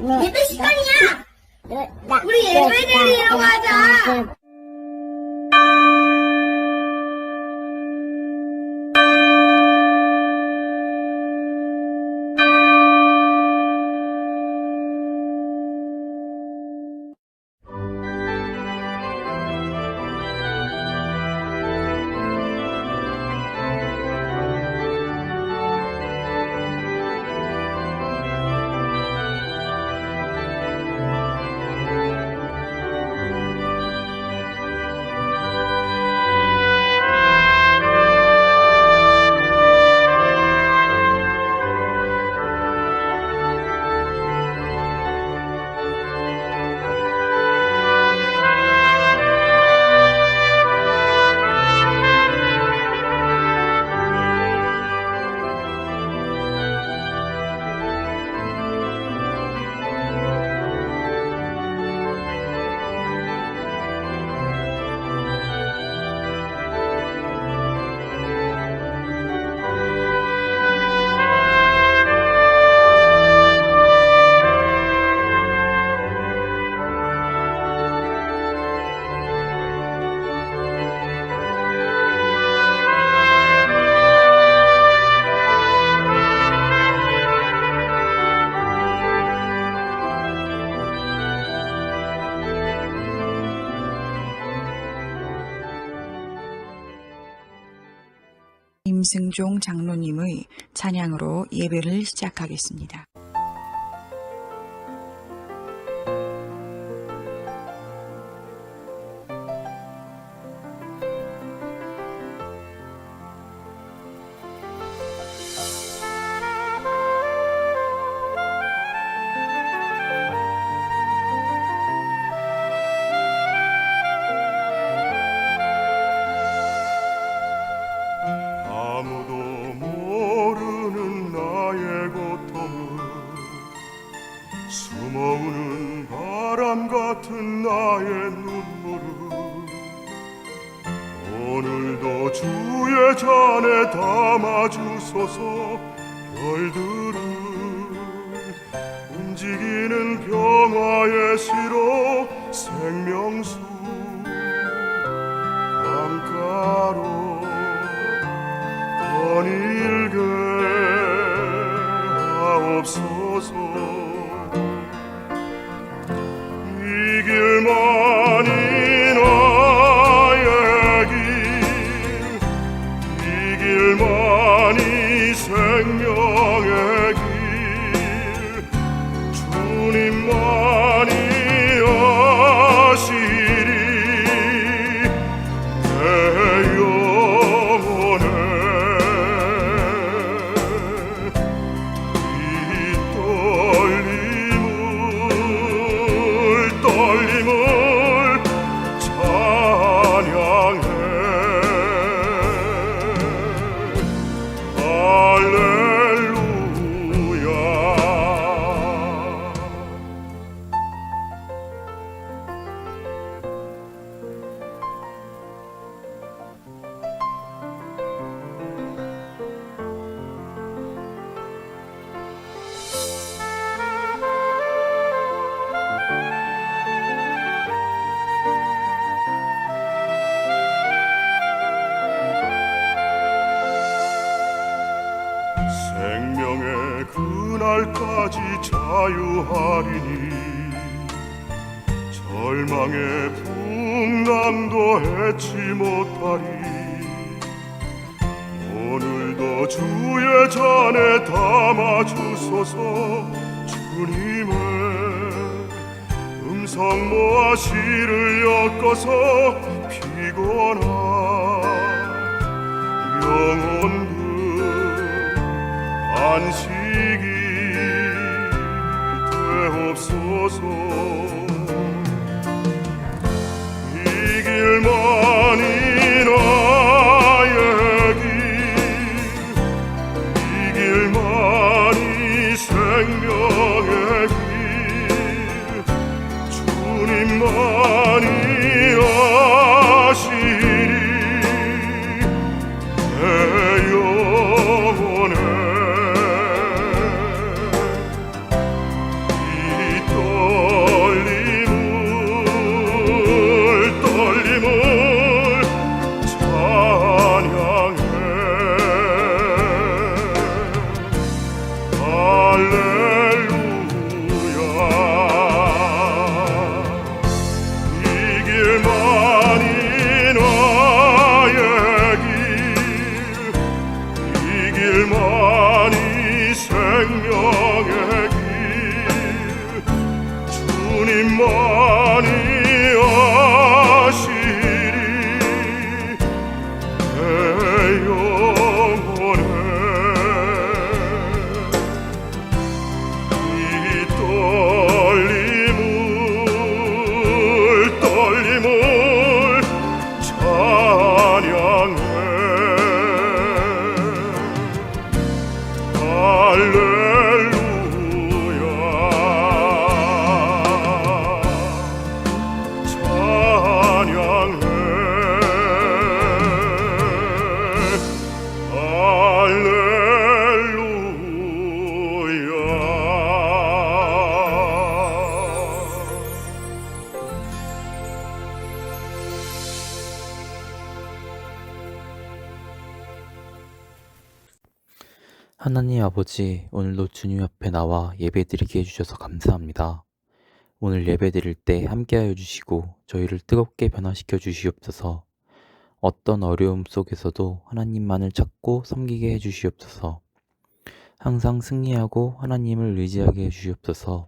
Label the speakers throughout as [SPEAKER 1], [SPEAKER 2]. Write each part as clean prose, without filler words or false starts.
[SPEAKER 1] 예배 시간이야. 우리 예배 드리러 가자.
[SPEAKER 2] 임승종 장로님의 찬양으로 예배를 시작하겠습니다.
[SPEAKER 3] 아무도 모르는 나의 고통을 숨어오는 바람 같은 나의 눈물을 오늘도 주의 잔에 담아주소서. 별들을 움직이는 평화의 시로 생명수 강가로 일게 하옵소서. 이 길만이 나의 길, 이 길만이 생명의 길, 주님만이 아시리. 내 영혼에 떨림을 찬양해. 할렐루야. 생명의 그날까지 자유하리니 절망의 풍랑도 해치 못하리. 오늘도 주의 잔에 담아주소서. 주님의 음성 모아 시를 엮어서 피곤한 영혼들 안식이 되옵소서. 이 길만이 나의 길, 이 길만이 생명의 길, 주님만이 아시리. 내 영혼에 생명의 길 주님만이 아시리 내 영혼에 이 떨림을 찬양해 할렐루야 찬양해
[SPEAKER 4] 하나님 아버지, 오늘도 주님 앞에 나와 예배드리게 해주셔서 감사합니다. 오늘 예배드릴 때 함께하여 주시고 저희를 뜨겁게 변화시켜 주시옵소서. 어떤 어려움 속에서도 하나님만을 찾고 섬기게 해주시옵소서. 항상 승리하고 하나님을 의지하게 해주시옵소서.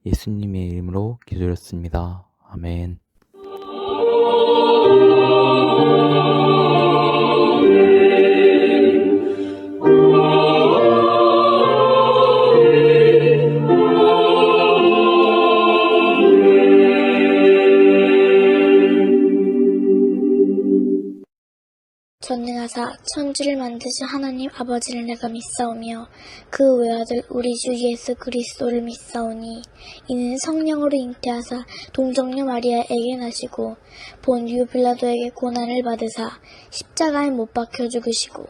[SPEAKER 4] 예수님의 이름으로 기도드렸습니다. 아멘.
[SPEAKER 1] 전능하사 천지를 만드신 하나님 아버지를 내가 믿사오며 그 외아들 우리 주 예수 그리스도를 믿사오니 이는 성령으로 잉태하사 동정녀 마리아에게 나시고 본디오 빌라도에게 고난을 받으사 십자가에 못 박혀 죽으시고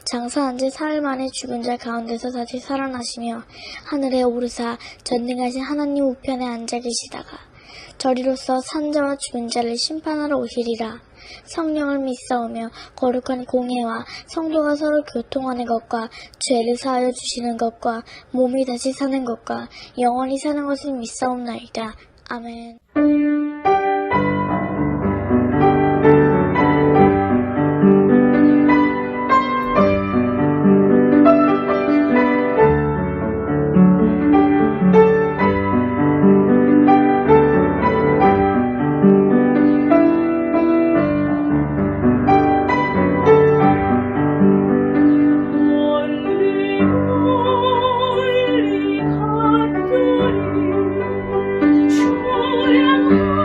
[SPEAKER 1] 장사한 지 사흘 만에 죽은 자 가운데서 다시 살아나시며 하늘에 오르사 전능하신 하나님 우편에 앉아 계시다가 저리로서 산자와 죽은 자를 심판하러 오시리라. 성령을 믿사오며 거룩한 공회와 성도가 서로 교통하는 것과 죄를 사하여 주시는 것과 몸이 다시 사는 것과 영원히 사는 것을 믿사옵나이다. 아멘.
[SPEAKER 5] 멀리 갔더니 초량한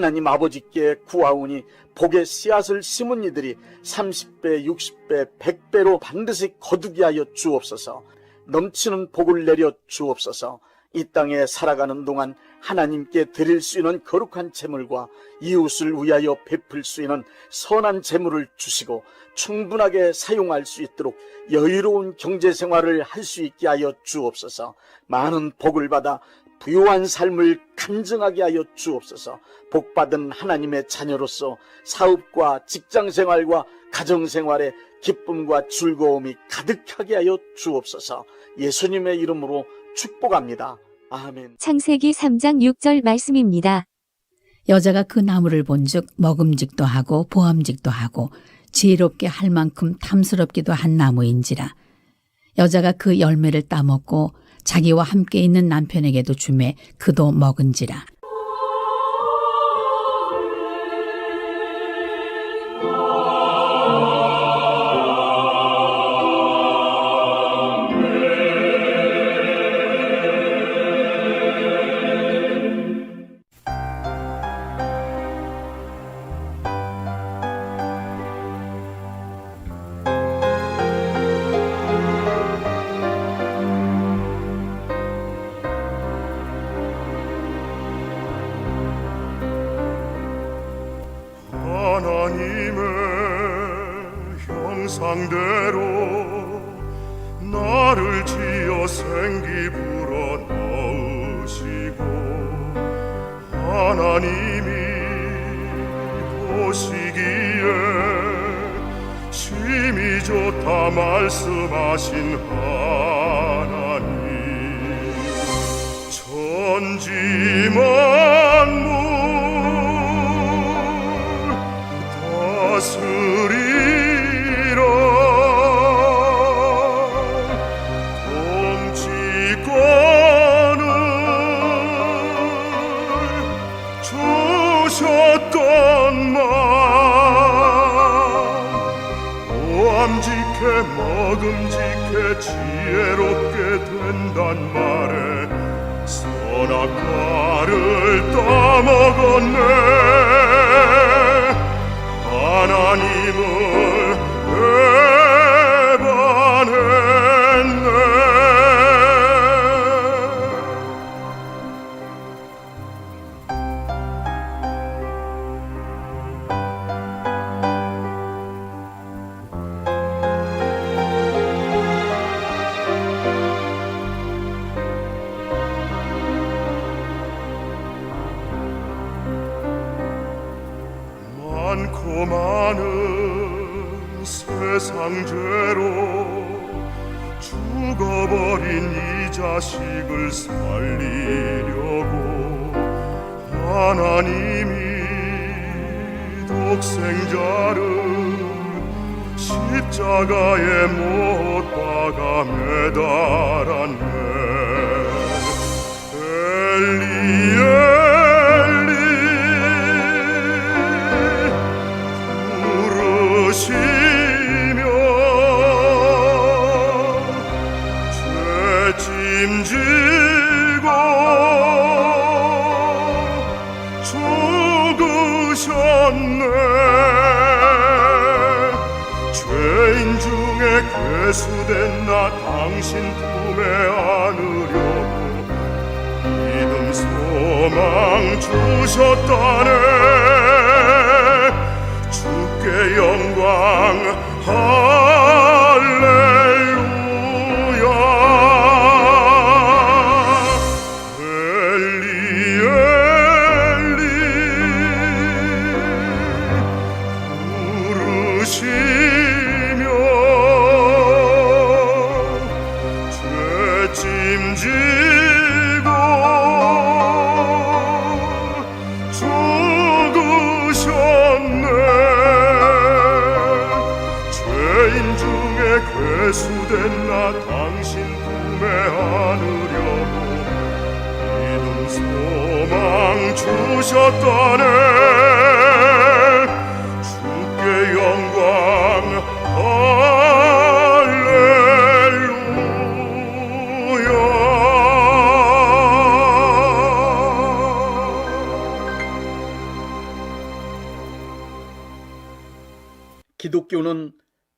[SPEAKER 5] 하나님 아버지께 구하오니 복의 씨앗을 심은 이들이 30배, 60배, 100배로 반드시 거두게 하여 주옵소서. 넘치는 복을 내려 주옵소서. 이 땅에 살아가는 동안 하나님께 드릴 수 있는 거룩한 재물과 이웃을 위하여 베풀 수 있는 선한 재물을 주시고 충분하게 사용할 수 있도록 여유로운 경제생활을 할 수 있게 하여 주옵소서. 많은 복을 받아 부유한 삶을 간증하게 하여 주옵소서. 복받은 하나님의 자녀로서 사업과 직장생활과 가정생활에 기쁨과 즐거움이 가득하게 하여 주옵소서. 예수님의 이름으로 축복합니다. 아멘.
[SPEAKER 6] 창세기 3장 6절 말씀입니다.
[SPEAKER 7] 여자가 그 나무를 본즉 먹음직도 하고 보암직도 하고 지혜롭게 할 만큼 탐스럽기도 한 나무인지라. 여자가 그 열매를 따먹고 자기와 함께 있는 남편에게도 주매 그도 먹은지라.
[SPEAKER 3] 하나님의 형상대로 나를 지어 생기 불어 넣으시고 하나님이 보시기에 심히 좋다 말씀하신 하나님 천지 만물 다스리라 통치권을 주셨건만 보암직해 먹음직해 지혜롭게 된단 말에 선악과를 따먹었네. 하나님을 배반했네. 많고 많은 세상 죄로 죽어버린 이 자식을 살리려고 하나님이 독생자를 십자가에 못 박아 매달았네. 부르시며 죄짐지고 죽으셨네. 죄인 중에 괴수된 나 당신 품에 안으려고 믿음 소망 주셨다네. 주께 영광 할렐루야. 엘리 엘리 부르시며 죄짐지고 죽으셨네. 죄인 중에 괴수된 나 당신 품에 안으려고 믿음 소망 주셨다네. 주께 영광 할렐루야.
[SPEAKER 5] 기독교는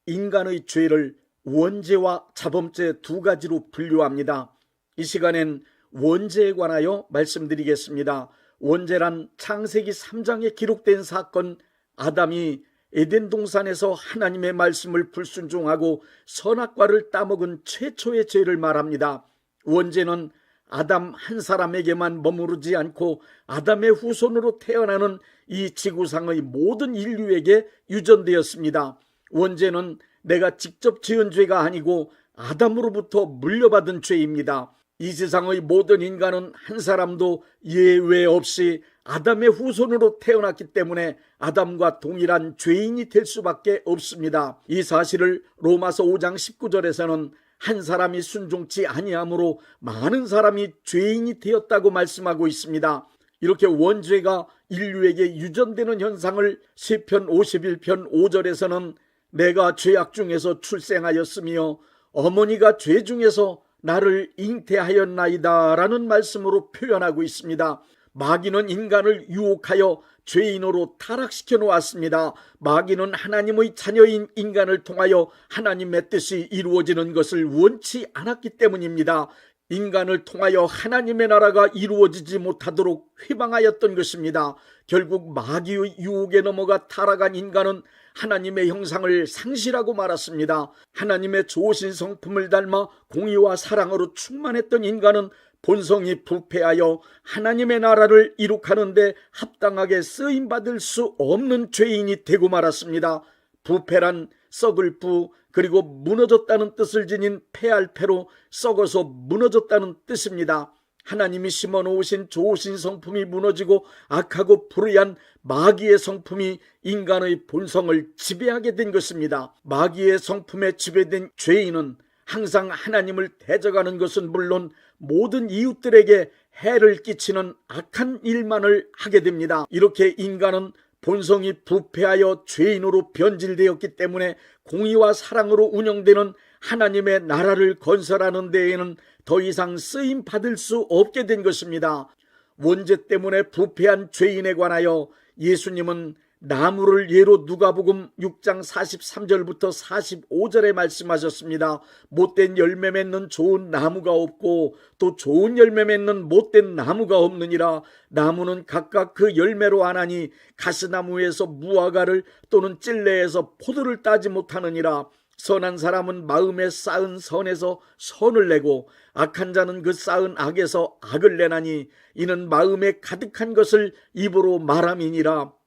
[SPEAKER 5] 인간의 죄를 원죄와 자범죄 두 가지로 분류합니다. 이 시간엔 원죄에 관하여 말씀드리겠습니다. 원죄란 창세기 3장에 기록된 사건, 아담이 에덴 동산에서 하나님의 말씀을 불순종하고 선악과를 따먹은 최초의 죄를 말합니다. 원죄는 아담 한 사람에게만 머무르지 않고 아담의 후손으로 태어나는 이 지구상의 모든 인류에게 유전되었습니다. 원죄는 내가 직접 지은 죄가 아니고 아담으로부터 물려받은 죄입니다. 이 세상의 모든 인간은 한 사람도 예외 없이 아담의 후손으로 태어났기 때문에 아담과 동일한 죄인이 될 수밖에 없습니다. 이 사실을 로마서 5장 19절에서는 한 사람이 순종치 아니하므로 많은 사람이 죄인이 되었다고 말씀하고 있습니다. 이렇게 원죄가 인류에게 유전되는 현상을 시편 51편 5절에서는 내가 죄악 중에서 출생하였으며 어머니가 죄 중에서 나를 잉태하였나이다 라는 말씀으로 표현하고 있습니다. 마귀는 인간을 유혹하여 죄인으로 타락시켜 놓았습니다. 마귀는 하나님의 자녀인 인간을 통하여 하나님의 뜻이 이루어지는 것을 원치 않았기 때문입니다. 인간을 통하여 하나님의 나라가 이루어지지 못하도록 휘방하였던 것입니다. 결국 마귀의 유혹에 넘어가 타락한 인간은 하나님의 형상을 상실하고 말았습니다. 하나님의 좋으신 성품을 닮아 공의와 사랑으로 충만했던 인간은 본성이 부패하여 하나님의 나라를 이룩하는데 합당하게 쓰임받을 수 없는 죄인이 되고 말았습니다. 부패란 썩을 부 그리고 무너졌다는 뜻을 지닌 폐할패로 썩어서 무너졌다는 뜻입니다. 하나님이 심어놓으신 좋으신 성품이 무너지고 악하고 불의한 마귀의 성품이 인간의 본성을 지배하게 된 것입니다. 마귀의 성품에 지배된 죄인은 항상 하나님을 대적하는 것은 물론 모든 이웃들에게 해를 끼치는 악한 일만을 하게 됩니다. 이렇게 인간은 본성이 부패하여 죄인으로 변질되었기 때문에 공의와 사랑으로 운영되는 하나님의 나라를 건설하는 데에는 더 이상 쓰임 받을 수 없게 된 것입니다. 원죄 때문에 부패한 죄인에 관하여 예수님은 나무를 예로 누가복음 6장 43절부터 45절에 말씀하셨습니다. 못된 열매 맺는 좋은 나무가 없고 또 좋은 열매 맺는 못된 나무가 없느니라. 나무는 각각 그 열매로 아나니 가시나무에서 무화과를 또는 찔레에서 포도를 따지 못하느니라. 선한 사람은 마음에 쌓은 선에서 선을 내고 악한 자는 그 쌓은 악에서 악을 내나니 이는 마음에 가득한 것을 입으로 말함이니라.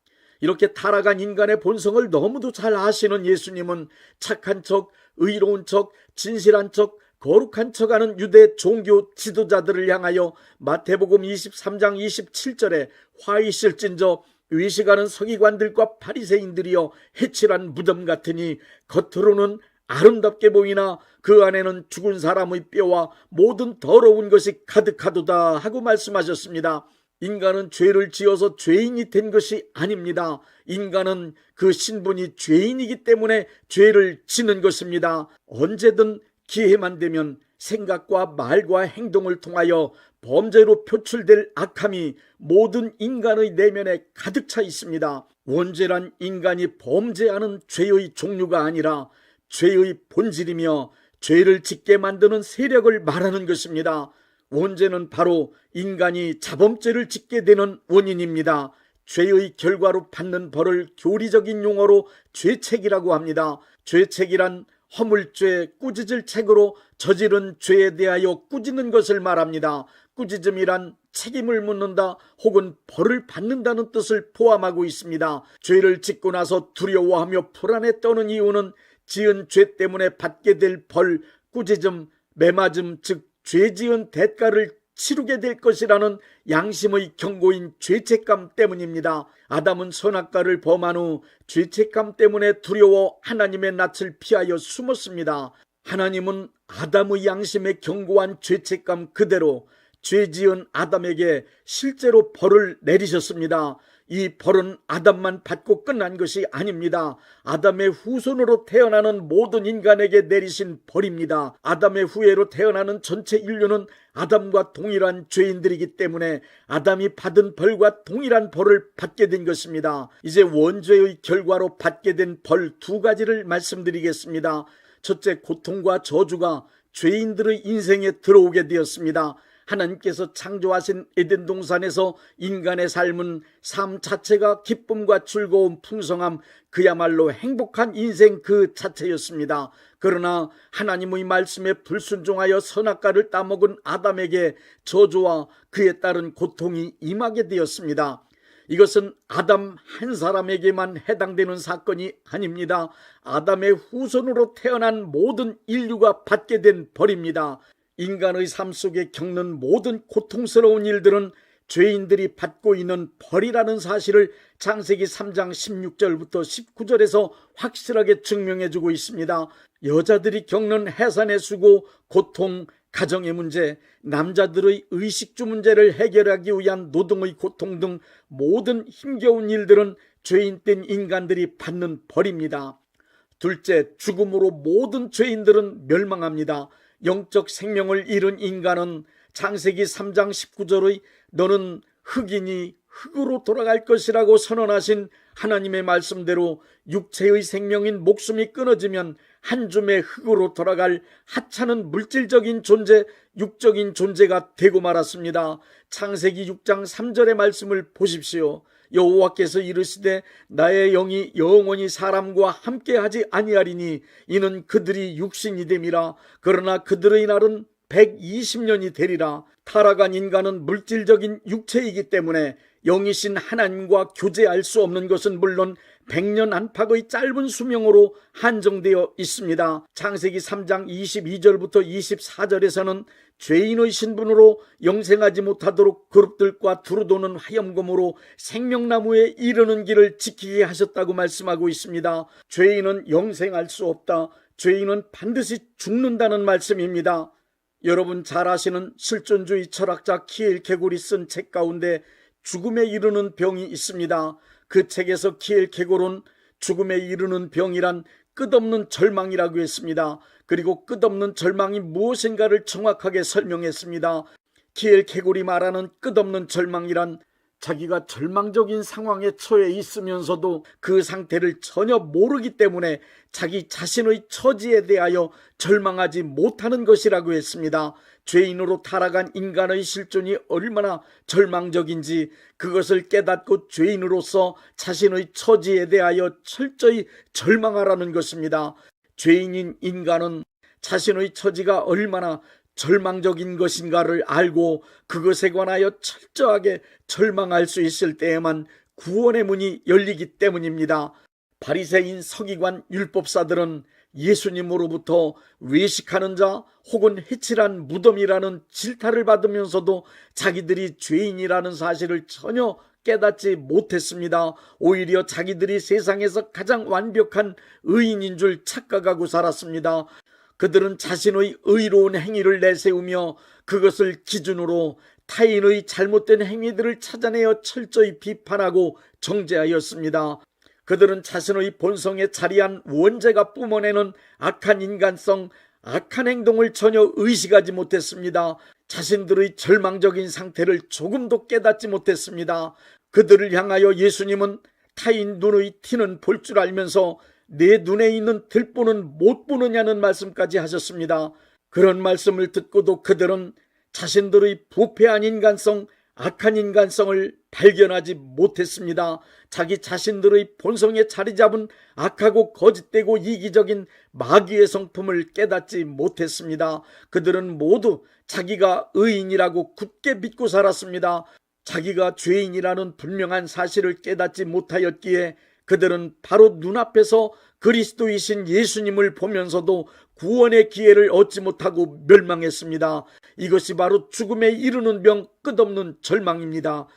[SPEAKER 5] 이렇게 타락한 인간의 본성을 너무도 잘 아시는 예수님은 착한 척, 의로운 척, 진실한 척, 거룩한 척하는 유대 종교 지도자들을 향하여 마태복음 23장 27절에 화 있을진저 외식하는 서기관들과 바리새인들이여 해칠한 무덤 같으니 겉으로는 아름답게 보이나 그 안에는 죽은 사람의 뼈와 모든 더러운 것이 가득하도다 하고 말씀하셨습니다. 인간은 죄를 지어서 죄인이 된 것이 아닙니다. 인간은 그 신분이 죄인이기 때문에 죄를 지는 것입니다. 언제든 기회만 되면 생각과 말과 행동을 통하여 범죄로 표출될 악함이 모든 인간의 내면에 가득 차 있습니다. 원죄란 인간이 범죄하는 죄의 종류가 아니라 죄의 본질이며 죄를 짓게 만드는 세력을 말하는 것입니다. 원죄는 바로 인간이 자범죄를 짓게 되는 원인입니다. 죄의 결과로 받는 벌을 교리적인 용어로 죄책이라고 합니다. 죄책이란 허물죄, 꾸짖을 책으로 저지른 죄에 대하여 꾸짖는 것을 말합니다. 꾸짖음이란 책임을 묻는다 혹은 벌을 받는다는 뜻을 포함하고 있습니다. 죄를 짓고 나서 두려워하며 불안에 떠는 이유는 지은 죄 때문에 받게 될 벌, 꾸짖음, 매맞음, 즉 죄 지은 대가를 치르게 될 것이라는 양심의 경고인 죄책감 때문입니다. 아담은 선악과를 범한 후 죄책감 때문에 두려워 하나님의 낯을 피하여 숨었습니다. 하나님은 아담의 양심에 경고한 죄책감 그대로 죄 지은 아담에게 실제로 벌을 내리셨습니다. 이 벌은 아담만 받고 끝난 것이 아닙니다. 아담의 후손으로 태어나는 모든 인간에게 내리신 벌입니다. 아담의 후예로 태어나는 전체 인류는 아담과 동일한 죄인들이기 때문에 아담이 받은 벌과 동일한 벌을 받게 된 것입니다. 이제 원죄의 결과로 받게 된 벌 두 가지를 말씀드리겠습니다. 첫째, 고통과 저주가 죄인들의 인생에 들어오게 되었습니다. 하나님께서 창조하신 에덴 동산에서 인간의 삶은 삶 자체가 기쁨과 즐거움, 풍성함, 그야말로 행복한 인생 그 자체였습니다. 그러나 하나님의 말씀에 불순종하여 선악과를 따먹은 아담에게 저주와 그에 따른 고통이 임하게 되었습니다. 이것은 아담 한 사람에게만 해당되는 사건이 아닙니다. 아담의 후손으로 태어난 모든 인류가 받게 된 벌입니다. 인간의 삶 속에 겪는 모든 고통스러운 일들은 죄인들이 받고 있는 벌이라는 사실을 창세기 3장 16절부터 19절에서 확실하게 증명해주고 있습니다. 여자들이 겪는 해산의 수고, 고통, 가정의 문제, 남자들의 의식주 문제를 해결하기 위한 노동의 고통 등 모든 힘겨운 일들은 죄인된 인간들이 받는 벌입니다. 둘째, 죽음으로 모든 죄인들은 멸망합니다. 영적 생명을 잃은 인간은 창세기 3장 19절의 너는 흙이니 흙으로 돌아갈 것이라고 선언하신 하나님의 말씀대로 육체의 생명인 목숨이 끊어지면 한 줌의 흙으로 돌아갈 하찮은 물질적인 존재, 육적인 존재가 되고 말았습니다. 창세기 6장 3절의 말씀을 보십시오. 여호와께서 이르시되 나의 영이 영원히 사람과 함께하지 아니하리니 이는 그들이 육신이 됨이라. 그러나 그들의 날은 120년이 되리라. 타락한 인간은 물질적인 육체이기 때문에 영이신 하나님과 교제할 수 없는 것은 물론 100년 안팎의 짧은 수명으로 한정되어 있습니다. 창세기 3장 22절부터 24절에서는 죄인의 신분으로 영생하지 못하도록 그룹들과 두루도는 화염검으로 생명나무에 이르는 길을 지키게 하셨다고 말씀하고 있습니다. 죄인은 영생할 수 없다. 죄인은 반드시 죽는다는 말씀입니다. 여러분 잘 아시는 실존주의 철학자 키엘케골이 쓴 책 가운데 죽음에 이르는 병이 있습니다. 그 책에서 키엘케골은 죽음에 이르는 병이란 끝없는 절망이라고 했습니다. 그리고 끝없는 절망이 무엇인가를 정확하게 설명했습니다. 키엘케골이 말하는 끝없는 절망이란 자기가 절망적인 상황에 처해 있으면서도 그 상태를 전혀 모르기 때문에 자기 자신의 처지에 대하여 절망하지 못하는 것이라고 했습니다. 죄인으로 타락한 인간의 실존이 얼마나 절망적인지 그것을 깨닫고 죄인으로서 자신의 처지에 대하여 철저히 절망하라는 것입니다. 죄인인 인간은 자신의 처지가 얼마나 절망적인 것인가를 알고 그것에 관하여 철저하게 절망할 수 있을 때에만 구원의 문이 열리기 때문입니다. 바리새인, 서기관, 율법사들은 예수님으로부터 외식하는 자 혹은 해칠한 무덤이라는 질타를 받으면서도 자기들이 죄인이라는 사실을 전혀 깨닫지 못했습니다. 오히려 자기들이 세상에서 가장 완벽한 의인인 줄 착각하고 살았습니다. 그들은 자신의 의로운 행위를 내세우며 그것을 기준으로 타인의 잘못된 행위들을 찾아내어 철저히 비판하고 정죄하였습니다. 그들은 자신의 본성에 자리한 원죄가 뿜어내는 악한 인간성, 악한 행동을 전혀 의식하지 못했습니다. 자신들의 절망적인 상태를 조금도 깨닫지 못했습니다. 그들을 향하여 예수님은 타인 눈의 티는 볼 줄 알면서 내 눈에 있는 들보는 못 보느냐는 말씀까지 하셨습니다. 그런 말씀을 듣고도 그들은 자신들의 부패한 인간성, 악한 인간성을 발견하지 못했습니다. 자기 자신들의 본성에 자리 잡은 악하고 거짓되고 이기적인 마귀의 성품을 깨닫지 못했습니다. 그들은 모두 자기가 의인이라고 굳게 믿고 살았습니다. 자기가 죄인이라는 분명한 사실을 깨닫지 못하였기에 그들은 바로 눈앞에서 그리스도이신 예수님을 보면서도 구원의 기회를 얻지 못하고 멸망했습니다. 이것이 바로 죽음에 이르는 병, 끝없는 절망입니다.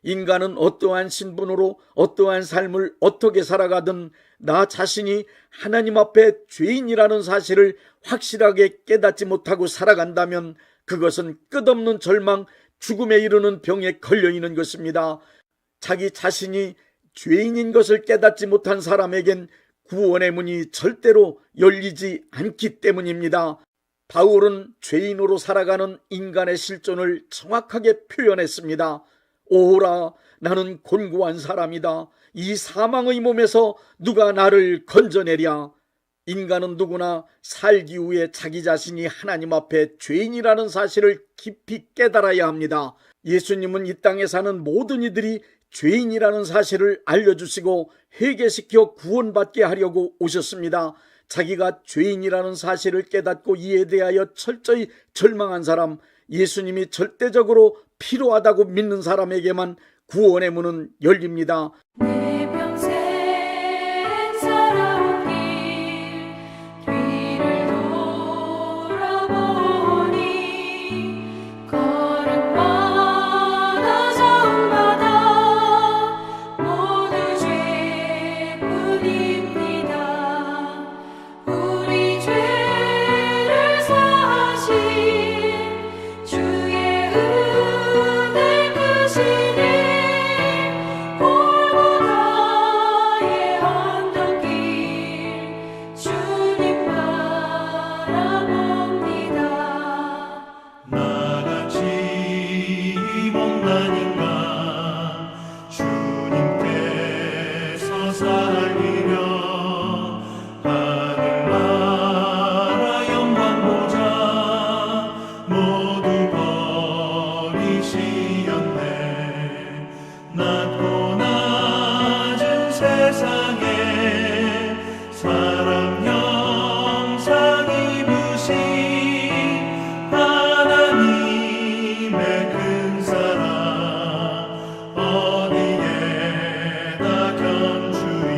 [SPEAKER 5] 인간은 어떠한 신분으로 어떠한 삶을 어떻게 살아가든 나 자신이 하나님 앞에 죄인이라는 사실을 확실하게 깨닫지 못하고 살아간다면 그것은 끝없는 절망, 죽음에 이르는 병에 걸려 있는 것입니다. 자기 자신이 죄인인 것을 깨닫지 못한 사람에겐 구원의 문이 절대로 열리지 않기 때문입니다. 바울은 죄인으로 살아가는 인간의 실존을 정확하게 표현했습니다. 오라, 나는 곤고한 사람이다. 이 사망의 몸에서 누가 나를 건져내랴. 인간은 누구나 살기 위해 자기 자신이 하나님 앞에 죄인이라는 사실을 깊이 깨달아야 합니다. 예수님은 이 땅에 사는 모든 이들이 죄인이라는 사실을 알려주시고 회개시켜 구원받게 하려고 오셨습니다. 자기가 죄인이라는 사실을 깨닫고 이에 대하여 철저히 절망한 사람, 예수님이 절대적으로 필요하다고 믿는 사람에게만 구원의 문은 열립니다.
[SPEAKER 8] 내 평생 살아온 길 뒤를 돌아보니 걸음마다 자음마다 모두 죄뿐입니다. 우리 죄를 사하신 주의 은혜 크시니 골고다의 언덕길 주님 바라봅니다.
[SPEAKER 3] 나같이 못난 인간 주님께서 살리려 하늘나라 영광 보좌 모두 버리시었네. 낮고 낮은 세상에 사람 형상 입으신 하나님의 큰 사랑 어디에다 견주리.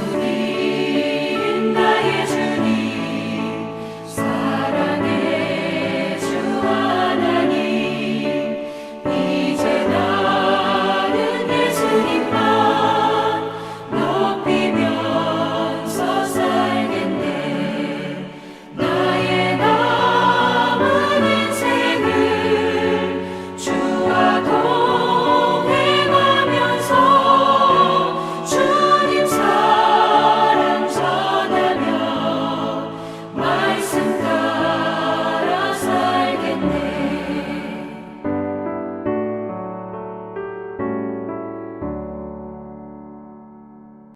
[SPEAKER 8] 예수님 나의 주님 사랑의 주 하나님 이제 나는 예수님만 높이면서 살겠네. 나의 남은 인생을 주와 동행하면서 주님 사랑 전하며 말씀 따라 살겠네.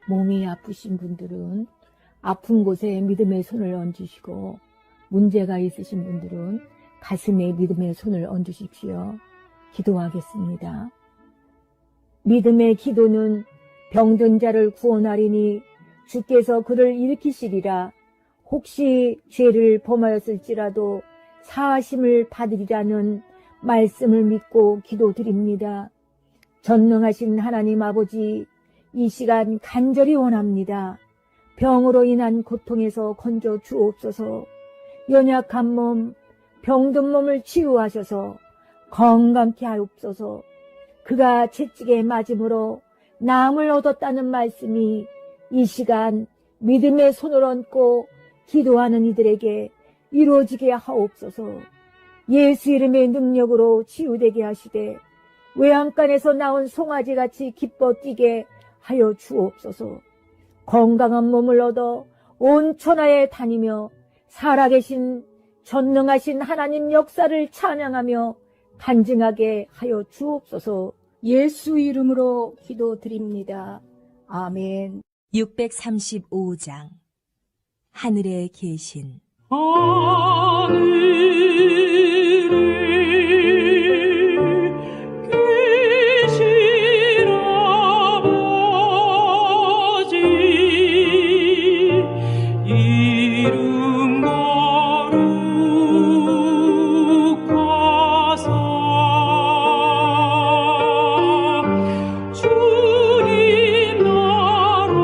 [SPEAKER 9] 몸이 아프신 분들은 아픈 곳에 믿음의 손을 얹으시고 문제가 있으신 분들은 가슴에 믿음의 손을 얹으십시오. 기도하겠습니다. 믿음의 기도는 병든 자를 구원하리니 주께서 그를 일으키시리라. 혹시 죄를 범하였을지라도 사하심을 받으리라는 말씀을 믿고 기도드립니다. 전능하신 하나님 아버지, 이 시간 간절히 원합니다. 병으로 인한 고통에서 건져 주옵소서. 연약한 몸, 병든 몸을 치유하셔서 건강케 하옵소서. 그가 채찍에 맞음으로 나음을 얻었다는 말씀이 이 시간 믿음의 손을 얹고 기도하는 이들에게 이루어지게 하옵소서. 예수 이름의 능력으로 치유되게 하시되 외양간에서 나온 송아지같이 기뻐 뛰게 하여 주옵소서. 건강한 몸을 얻어 온 천하에 다니며 살아계신 전능하신 하나님 역사를 찬양하며 간증하게 하여 주옵소서. 예수 이름으로 기도드립니다. 아멘.
[SPEAKER 10] 635장 하늘에 계신
[SPEAKER 8] 주님 나라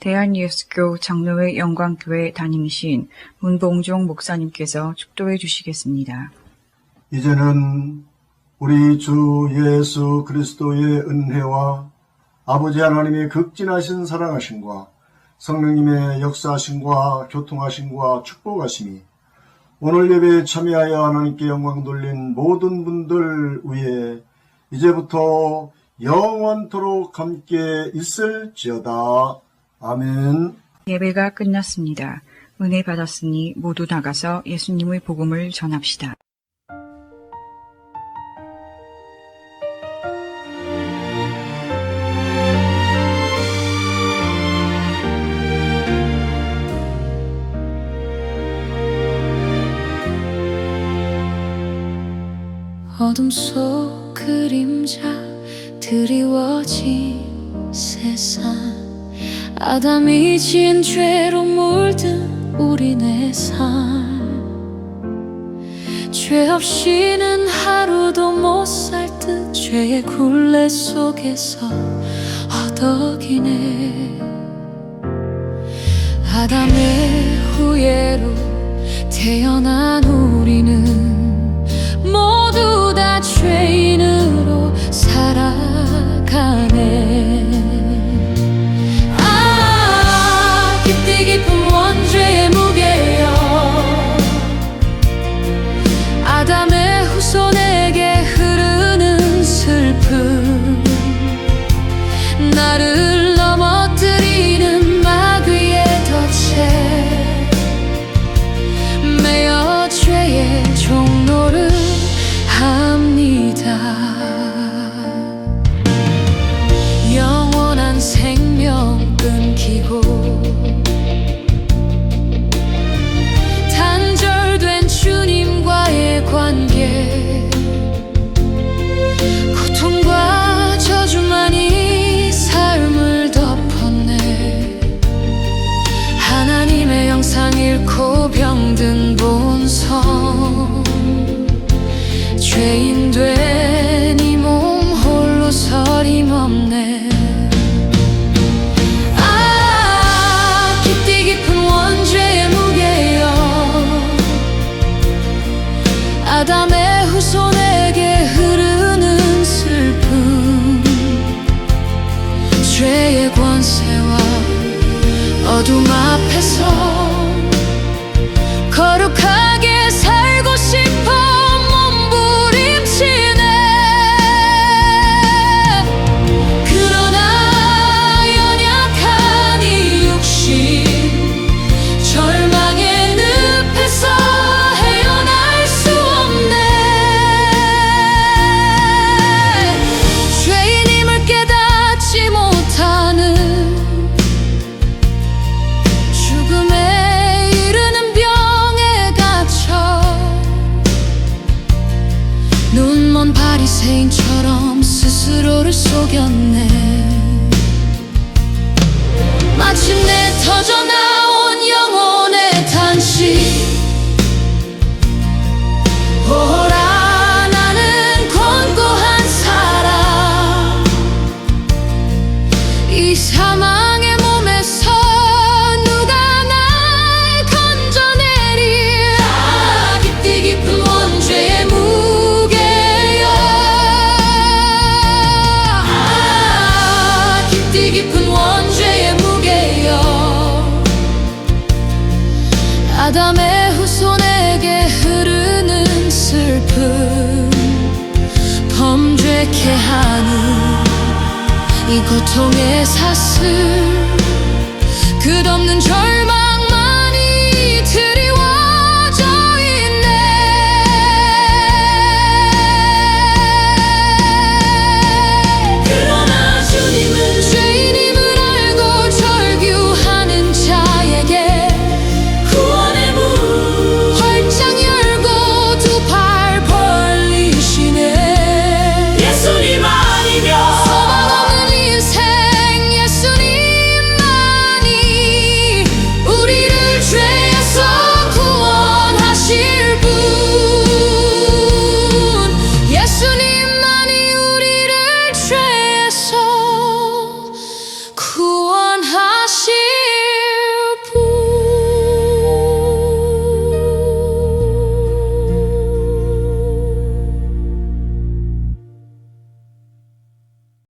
[SPEAKER 2] 대한예수교 장로회 영광교회 담임이신 문봉종 목사님께서 축도해 주시겠습니다.
[SPEAKER 11] 이제는 우리 주 예수 그리스도의 은혜와 아버지 하나님의 극진하신 사랑하심과 성령님의 역사하심과 교통하심과 축복하심이 오늘 예배에 참여하여 하나님께 영광 돌린 모든 분들 위에 이제부터 영원토록 함께 있을지어다. 아멘.
[SPEAKER 2] 예배가 끝났습니다. 은혜 받았으니 모두 나가서 예수님의 복음을 전합시다.
[SPEAKER 8] 어둠 속 그림자 드리워진 세상 아담이 지은 죄로 물든 우리네 삶 죄 없이는 하루도 못 살 듯 죄의 굴레 속에서 허덕이네 아담의 후예로 태어난 우리는 모두 다 죄인으로 살아가네 아 깊이 깊은 원죄의 무게여 아담의 후손에게 흐르는 슬픔 나를 넘어뜨리는 마귀의 덫에 매여 죄의 종로를 합니다. 영원한 생명 끊기고 단절된 주님과의 관계 고통과 저주만이 삶을 덮었네 하나님의 영상 잃고 병든 본성 죄인 된 이 몸 홀로 서림없네 아 깊이 깊은 원죄의 무게여 아담의 후손에게 흐르는 슬픔 죄의 권세와 어둠 앞에서 거룩하게 살고 싶어 바리새인처럼 스스로를 속였네 마침내 터져나온 영혼의 탄식 오라 나는 권고한 사람 이 사망의 몸에서 누가 날 건져내리 아 깊이 깊은 원죄의 깊은 원죄의 무게여 아담의 후손에게 흐르는 슬픔 범죄케 하는 이 고통의 사슬 끝없는 절망